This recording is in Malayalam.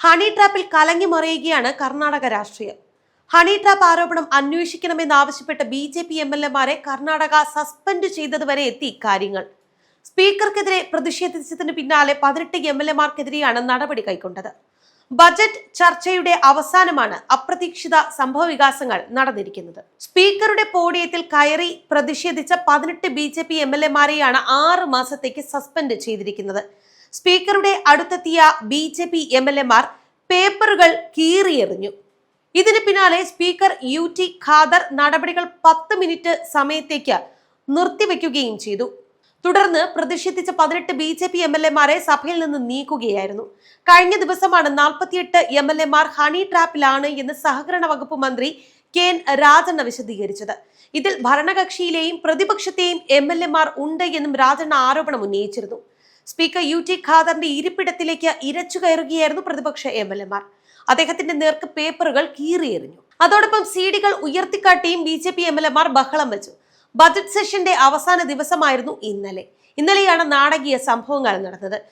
ഹണി ട്രാപ്പിൽ കലങ്ങി മറിയുകയാണ് കർണാടക രാഷ്ട്രീയം. ഹണി ട്രാപ്പ് ആരോപണം അന്വേഷിക്കണമെന്നാവശ്യപ്പെട്ട BJP MLA-മാരെ കർണാടക സസ്പെൻഡ് ചെയ്തതുവരെ എത്തി കാര്യങ്ങൾ. സ്പീക്കർക്കെതിരെ പ്രതിഷേധിച്ചതിന് പിന്നാലെ 18 MLA-മാർക്കെതിരെയാണ് നടപടി കൈക്കൊണ്ടത്. ബജറ്റ് ചർച്ചയുടെ അവസാനമാണ് അപ്രതീക്ഷിത സംഭവവികാസങ്ങൾ നടന്നിരിക്കുന്നത്. സ്പീക്കറുടെ പോഡിയത്തിൽ കയറി പ്രതിഷേധിച്ച 18 BJP MLA-മാരെയാണ് 6 മാസത്തേക്ക് സസ്പെൻഡ് ചെയ്തിരിക്കുന്നത്. സ്പീക്കറുടെ അടുത്തെത്തിയ BJP MLA-മാർ പേപ്പറുകൾ കീറിയെറിഞ്ഞു. ഇതിന് പിന്നാലെ സ്പീക്കർ UT ഖാദർ നടപടികൾ 10 മിനിറ്റ് സമയത്തേക്ക് നിർത്തിവെക്കുകയും ചെയ്തു. തുടർന്ന് പ്രതിഷേധിച്ച 18 BJP MLA-മാരെ സഭയിൽ നിന്ന് നീക്കുകയായിരുന്നു. കഴിഞ്ഞ ദിവസമാണ് 48 MLA-മാർ ഹണി ട്രാപ്പിലാണ് എന്ന് സഹകരണ വകുപ്പ് മന്ത്രി KN രാജണ്ണ വിശദീകരിച്ചത്. ഇതിൽ ഭരണകക്ഷിയിലെയും പ്രതിപക്ഷത്തെയും MLA-മാർ ഉണ്ട് എന്നും രാജണ്ണ ആരോപണം ഉന്നയിച്ചിരുന്നു. സ്പീക്കർ UT ഖാദറിന്റെ ഇരിപ്പിടത്തിലേക്ക് ഇരച്ചു കയറുകയായിരുന്നു പ്രതിപക്ഷ MLA-മാർ. അദ്ദേഹത്തിന്റെ നേർക്ക് പേപ്പറുകൾ കീറിയെറിഞ്ഞു. അതോടൊപ്പം CD-കൾ ഉയർത്തിക്കാട്ടിയും BJP MLA-മാർ ബഹളം വെച്ചു. ബജറ്റ് സെഷന്റെ അവസാന ദിവസമായിരുന്നു ഇന്നലെയാണ് നാടകീയ സംഭവങ്ങൾ നടന്നത്.